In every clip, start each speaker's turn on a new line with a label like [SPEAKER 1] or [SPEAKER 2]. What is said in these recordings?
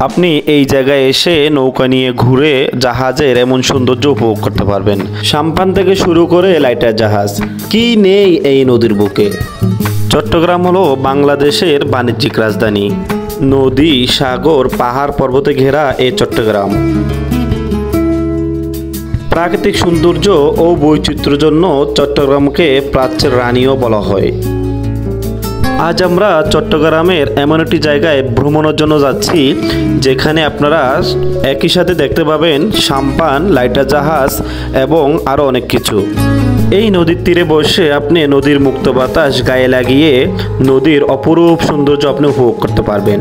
[SPEAKER 1] আপনি এই জায়গায় এসে নৌকা নিয়ে ঘুরে জাহাজের এমন সৌন্দর্য উপভোগ করতে পারবেন। সাম্পান থেকে শুরু করে লাইটার জাহাজ, কি নেই এই নদীর বুকে। চট্টগ্রাম হলো বাংলাদেশের বাণিজ্যিক রাজধানী। নদী, সাগর, পাহাড়, পর্বতে ঘেরা এই চট্টগ্রাম। প্রাকৃতিক সৌন্দর্য ও বৈচিত্র্যের জন্য চট্টগ্রামকে প্রাচ্যের রানীও বলা হয়। আজ আমরা চট্টগ্রামের এমন একটি জায়গায় ভ্রমণের জন্য যাচ্ছি যেখানে আপনারা একই সাথে দেখতে পাবেন সাম্পান, লাইটার জাহাজ এবং আরও অনেক কিছু। এই নদীর তীরে বসে আপনি নদীর মুক্ত বাতাস গায়ে লাগিয়ে নদীর অপরূপ সৌন্দর্য আপনি উপভোগ করতে পারবেন।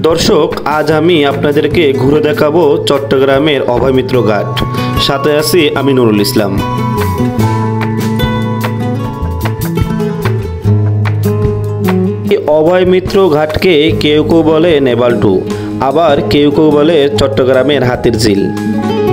[SPEAKER 1] দর্শক, আজ আমি আপনাদেরকে ঘুরে দেখাবো চট্টগ্রামের অভয় মিত্র ঘাট। সাথে আছি আমি নুরুল ইসলাম। অভয় মিত্র ঘাটকে কেউ কেউ বলে নেভাল টু, আবার কেউ কেউ বলে চট্টগ্রামের হাতির ঝিল।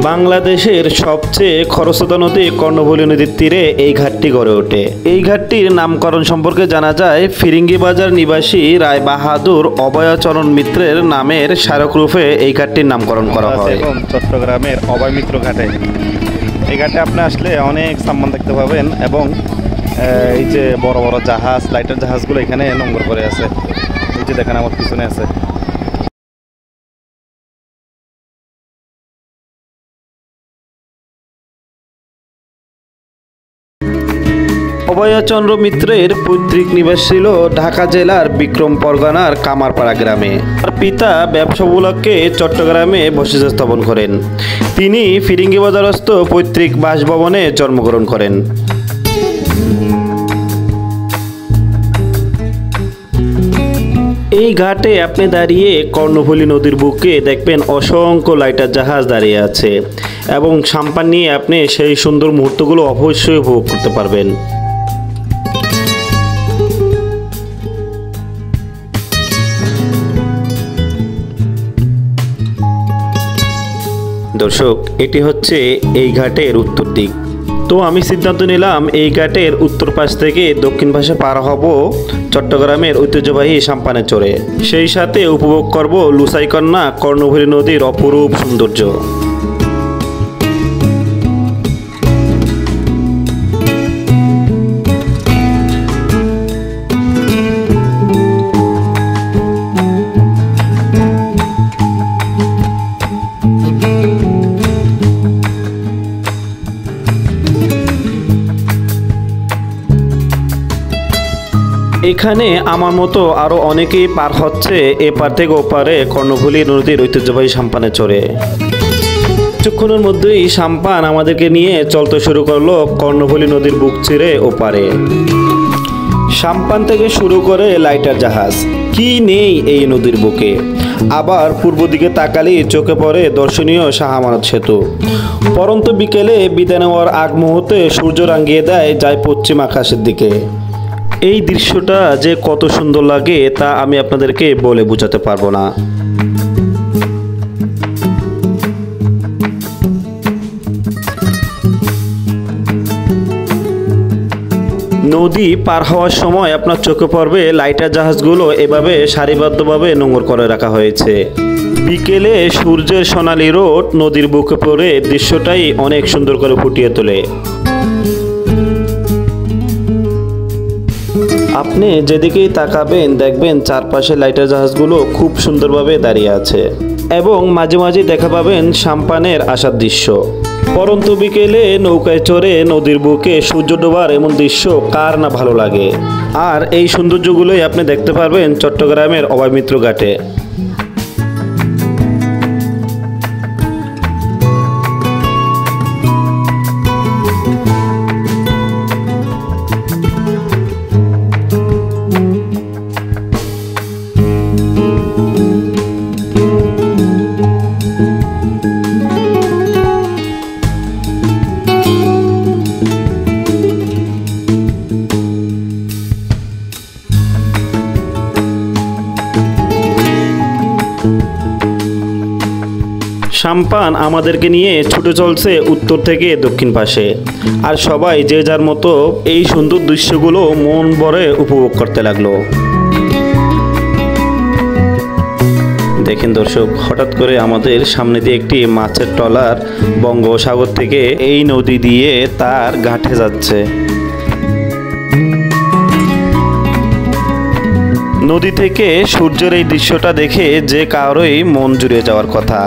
[SPEAKER 1] বাংলাদেশের সবচেয়ে খরস্রোতা নদী কর্ণফুলী নদীর তীরে এই ঘাটটি গড়ে ওঠে। এই ঘাটটির নামকরণ সম্পর্কে জানা যায় ফিরিঙ্গিবাজার নিবাসী রায় বাহাদুর অভয়চরণ মিত্রের নামের স্মারকরূপে এই ঘাটটির নামকরণ করা হয়। চট্টগ্রামের অভয় মিত্র ঘাটে, এই ঘাটে আপনি আসলে অনেক সাম্মান দেখতে পাবেন এবং এই যে বড় বড় জাহাজ, লাইটার জাহাজগুলো এখানে নোঙর করে আছে। এই যে দেখেন আমার পিছনে আছে। অভয়চন্দ্র মিত্রের পৈতৃক নিবাস ছিল ঢাকা জেলার বিক্রম পরগনার কামারপাড়া গ্রামে। তার পিতা ব্যবসা উপলক্ষে চট্টগ্রামে বসতি স্থাপন করেন। তিনি ফিরিঙ্গিবাজারস্থ পৈতৃক বাসভবনে জন্মগ্রহণ করেন। এই ঘাটে আপনি দাঁড়িয়ে কর্ণফুলী নদীর বুকে দেখবেন অসংখ্য লাইটার জাহাজ দাঁড়িয়ে আছে এবং সাম্পান নিয়ে আপনি সেই সুন্দর মুহূর্তগুলো অবশ্যই উপভোগ করতে পারবেন। দর্শক, এটি হচ্ছে এই ঘাটের উত্তর দিক। তো আমি সিদ্ধান্ত নিলাম এই ঘাটের উত্তর পাশ থেকে দক্ষিণ পাশে পার হব চট্টগ্রামের ঐতিহ্যবাহী সাম্পানে চড়ে। সেই সাথে উপভোগ করব লুসাইকন্যা কর্ণফুলী নদীর অপরূপ সৌন্দর্য। এখানে আমার মতো আরও অনেকেই পার হচ্ছে এপার থেকে ওপারে কর্ণফুলী নদীর ঐতিহ্যবাহী সাম্পানে চড়ে। কিছুক্ষণের মধ্যেই সাম্পান আমাদেরকে নিয়ে চলতে শুরু করলো কর্ণফুলী নদীর বুক চিরে ওপারে। সাম্পান থেকে শুরু করে লাইটার জাহাজ, কি নেই এই নদীর বুকে। আবার পূর্ব দিকে তাকালেই চোখে পড়ে দর্শনীয় শাহ আমানত সেতু। পরন্ত বিকেলে বিদায় নেওয়ার আগ মুহূর্তে সূর্য রাঙিয়ে দেয় যায় পশ্চিম আকাশের দিকে। এই দৃশ্যটা যে কত সুন্দর লাগে তা আমি আপনাদেরকে বলে বোঝাতে পারবো না। নদী পার হওয়ার সময় আপনার চোখে পড়বে লাইটার জাহাজগুলো এভাবে সারিবদ্ধভাবে নোঙর করে রাখা হয়েছে। বিকেলে সূর্যের সোনালী রোদ নদীর বুকে পড়ে দৃশ্যটাই অনেক সুন্দর করে ফুটিয়ে তোলে। আপনি যেদিকেই তাকাবেন দেখবেন চারপাশে লাইটার জাহাজগুলো খুব সুন্দরভাবে দাঁড়িয়ে আছে এবং মাঝে মাঝে দেখা পাবেন সাম্পানের আসার দৃশ্য। পরন্ত বিকেলে নৌকায় চড়ে নদীর বুকে সূর্য ডোবার এমন দৃশ্য কার না ভালো লাগে। আর এই সৌন্দর্যগুলোই আপনি দেখতে পারবেন চট্টগ্রামের অভয় মিত্র ঘাটে। সাম্পান আমাদেরকে নিয়ে ছুটে চলছে উত্তর থেকে দক্ষিণ পাশে, আর সবাই যে যার মতো এই সুন্দর দৃশ্যগুলো মন ভরে উপভোগ করতে লাগলো। দেখেন দর্শক, হঠাৎ করে আমাদের সামনে দিয়ে একটি মাছের ট্রলার বঙ্গোপসাগর থেকে এই নদী দিয়ে তার ঘাটে যাচ্ছে। নদী থেকে সূর্যের এই দৃশ্যটা দেখে যে কারোই মন জুড়ে যাওয়ার কথা।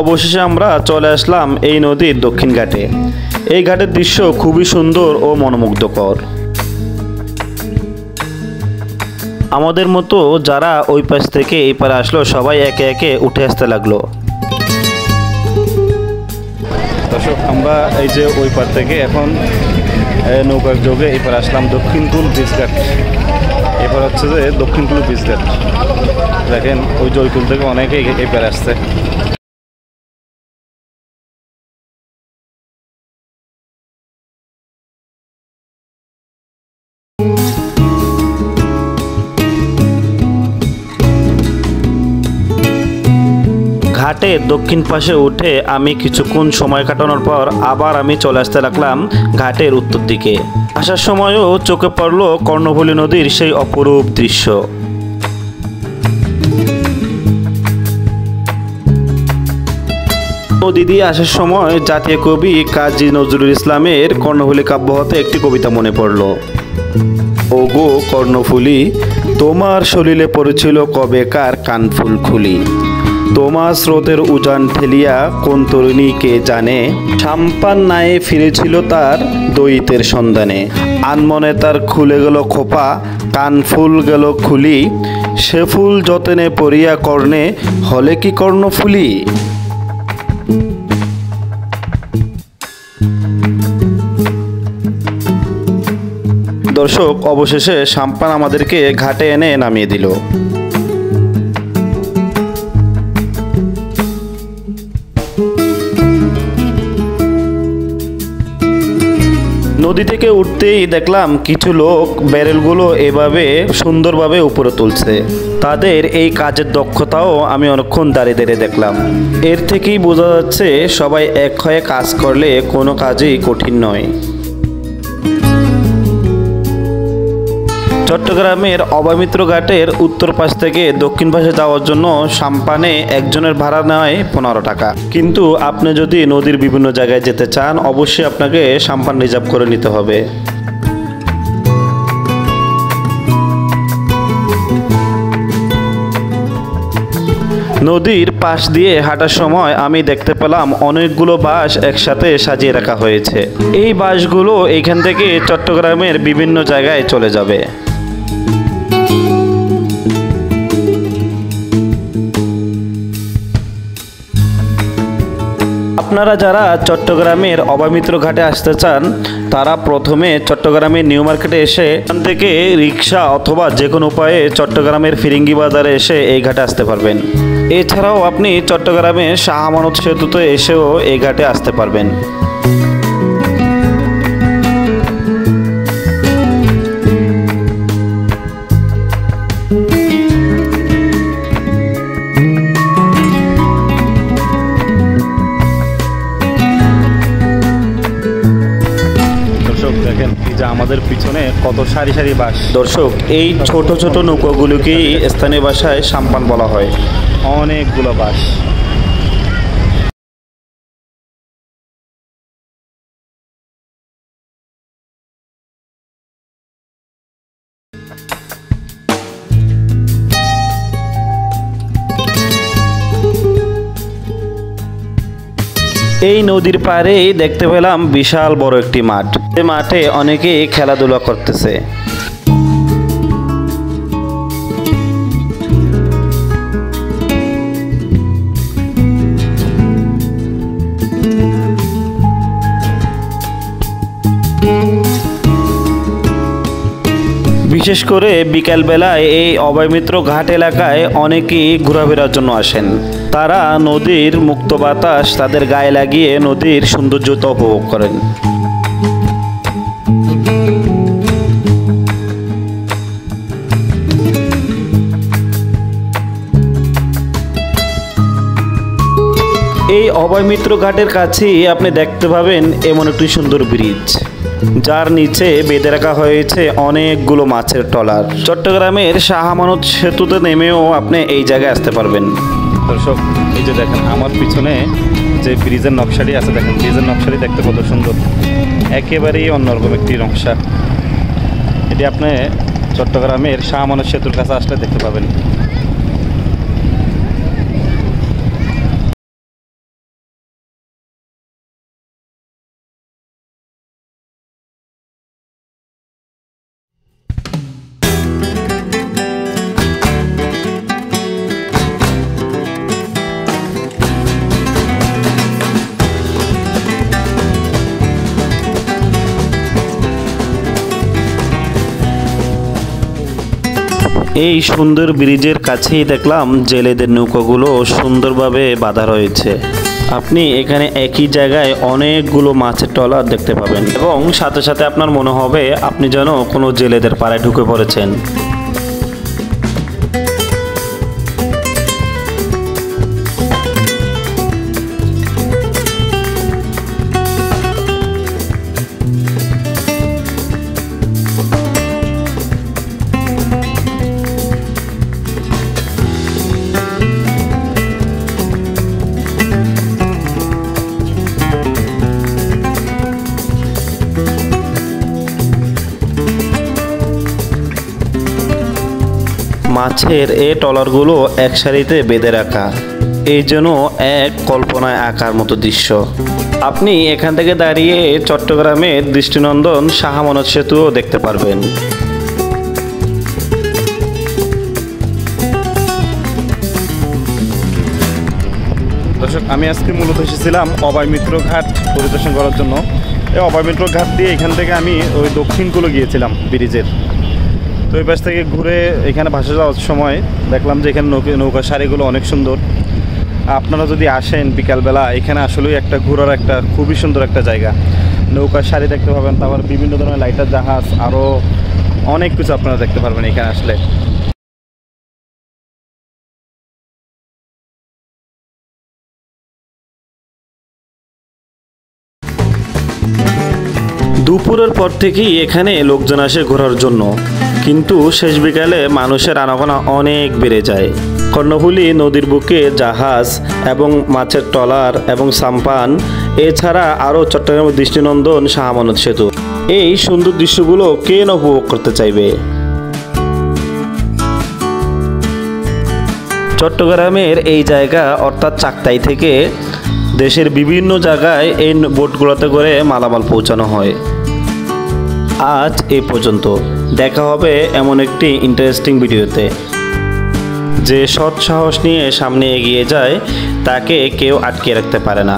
[SPEAKER 1] অবশেষে আমরা চলে আসলাম এই নদীর দক্ষিণ ঘাটে। এই ঘাটের দৃশ্য খুবই সুন্দর ও মনোমুগ্ধকর। আমাদের মতো যারা ওই পাশ থেকে এই পারে আসলো সবাই একে একে উঠে আসতে লাগলো। দর্শক, আমরা এই যে ওই পার থেকে এখন নৌকার যোগে এই পারে আসলাম দক্ষিণকুল ব্রিজ ঘাট। এবার হচ্ছে যে দক্ষিণকুল ব্রিজ ঘাট। দেখেন ওই জয়কুল থেকে অনেকেই এই পারে আসছে। ঘাটের দক্ষিণ পাশে উঠে আমি কিছুক্ষণ সময় কাটানোর পর আবার আমি চলে আসতে লাগলাম ঘাটের উত্তর দিকে। আসার সময়ও চোখে পড়লো কর্ণফুলী নদীর সেই অপরূপ দৃশ্য। নদী দিয়ে আসার সময় জাতীয় কবি কাজী নজরুল ইসলামের কর্ণফুলী কাব্য হতে একটি কবিতা মনে পড়ল। ওগো কর্ণফুলী, তোমার শরীরে পড়েছিল কবেকার কানফুল খুলি, তোমার স্রোতের উজান ঠেলিয়া কোন তরুণী কে জানে, সাম্পান নায়ে ফিরেছিল তার দৈতের সন্ধানে, আনমনে তার খুলে গেল খোপা, কান ফুল গেল খুলি, সে ফুল যতনে পড়িয়া কর্ণে হলে কি কর্ণফুলী। দর্শক, অবশেষে সাম্পান আমাদেরকে ঘাটে এনে নামিয়ে দিল। নদী থেকে উঠতেই দেখলাম কিছু লোক ব্যারেলগুলো এভাবে সুন্দরভাবে উপরে তুলছে। তাদের এই কাজের দক্ষতাও আমি অনেকক্ষণ দাঁড়িয়ে দাঁড়িয়ে দেখলাম। এর থেকেই বোঝা যাচ্ছে সবাই এক হয়ে কাজ করলে কোনো কাজই কঠিন নয়। চট্টগ্রামের অবামিত্র ঘাটের উত্তর পাশ থেকে দক্ষিণ পাশে যাওয়ার জন্য সাম্পানে একজনের ভাড়া নেয় 15 টাকা। কিন্তু আপনি যদি নদীর বিভিন্ন জায়গায় যেতে চান অবশ্যই আপনাকে সাম্পান রিজার্ভ করে নিতে হবে। নদীর পাশ দিয়ে হাঁটার সময় আমি দেখতে পেলাম অনেকগুলো বাঁশ একসাথে সাজিয়ে রাখা হয়েছে। এই বাঁশগুলো এইখান থেকে চট্টগ্রামের বিভিন্ন জায়গায় চলে যাবে। আপনারা যারা চট্টগ্রামের অবামিত্র ঘাটে আসতে চান তারা প্রথমে চট্টগ্রামের নিউ মার্কেটে এসে এখান থেকে রিক্সা অথবা যে কোনো উপায়ে চট্টগ্রামের ফিরিঙ্গি বাজারে এসে এই ঘাটে আসতে পারবেন। এছাড়াও আপনি চট্টগ্রামের শাহ আমানত সেতুতে এসেও এই ঘাটে আসতে পারবেন। দেখেন এই যে আমাদের পিছনে কত সারি সারি বাঁশ। দর্শক, এই ছোট ছোট নৌকাগুলোকেই স্থানীয় ভাষায় সাম্পান বলা হয়। অনেকগুলো বাঁশ। এই নদীর পাড়েই দেখতে পেলাম বিশাল বড় একটি মাঠ। এই মাঠে অনেকেই খেলাধুলা করতেছে। বিশেষ করে বিকালবেলায় এই অভয়মিত্র ঘাট এলাকায় অনেকেই ঘোরাফেরার জন্য আসেন। তারা নদীর মুক্ত বাতাস তাদের গায়ে লাগিয়ে নদীর সৌন্দর্যতা উপভোগ করেন। এই অভয় মিত্র ঘাটের কাছেই আপনি দেখতে পাবেন এমন একটি সুন্দর ব্রিজ, যার নিচে বেঁধে রাখা হয়েছে অনেকগুলো মাছের ট্রলার। চট্টগ্রামের শাহ আমানত সেতুতে নেমেও আপনি এই জায়গায় আসতে পারবেন। দর্শক, এই যে দেখেন আমার পিছনে যে ব্রিজের নকশাটি আছে, দেখেন ব্রিজের নকশাটি দেখতে কত সুন্দর, একেবারেই অন্যরকম একটি নকশা। এটি আপনি চট্টগ্রামের শাহ আমানত সেতুর কাছে আসলে দেখতে পাবেন। এই সুন্দর ব্রিজের কাছেই দেখলাম জেলেদের নৌকাগুলো সুন্দরভাবে বাঁধা রয়েছে। আপনি এখানে একই জায়গায় অনেকগুলো মাছের ট্রলার দেখতে পাবেন এবং সাথে সাথে আপনার মনে হবে আপনি যেন কোনো জেলেদের পাড়ায় ঢুকে পড়েছেন। মাছের এই ট্রলারগুলো এক সারিতে বেঁধে রাখা, এই জন্য এক কল্পনায় আঁকার মতো দৃশ্য। আপনি এখান থেকে দাঁড়িয়ে চট্টগ্রামের দৃষ্টিনন্দন শাহ আমানত সেতুও দেখতে পারবেন। দর্শক, আমি আজকে মূলত এসেছিলাম অভয় মিত্র ঘাট পরিদর্শন করার জন্য। এই অভয় মিত্র ঘাট দিয়ে এখান থেকে আমি ওই দক্ষিণকুলো গিয়েছিলাম ব্রিজের। তো এই পাশ থেকে ঘুরে এখানে ভাসে যাওয়ার সময় দেখলাম যে এখানে নৌকা সারিগুলো অনেক সুন্দর। আপনারা যদি আসেন বিকালবেলা, এখানে আসলেই একটা ঘোরার একটা খুবই সুন্দর একটা জায়গা। নৌকা সারি দেখতে পাবেন, তারপর বিভিন্ন ধরনের লাইটার জাহাজ, আরও অনেক কিছু আপনারা দেখতে পারবেন এখানে আসলে। দুপুরের পর থেকেই এখানে লোকজন আসে ঘোরার জন্য, কিন্তু শেষ বিকালে মানুষের আনাগোনা অনেক বেড়ে যায়। কর্ণফুলী নদীর বুকে জাহাজ এবং মাছের ট্রলার এবং সাম্পান, এছাড়া আরও চট্টগ্রামের দৃষ্টিনন্দন শাহ আমানত সেতু, এই সুন্দর দৃশ্যগুলো কে না উপভোগ করতে চাইবে। চট্টগ্রামের এই জায়গা অর্থাৎ চাকতাই থেকে দেশের বিভিন্ন জায়গায় এই বোটগুলোতে করে মালামাল পৌঁছানো হয়। আজ এই পর্যন্ত, দেখা হবে এমন একটি ইন্টারেস্টিং ভিডিওতে। যে সৎ সাহস নিয়ে সামনে এগিয়ে যায় তাকে কেউ আটকে রাখতে পারে না।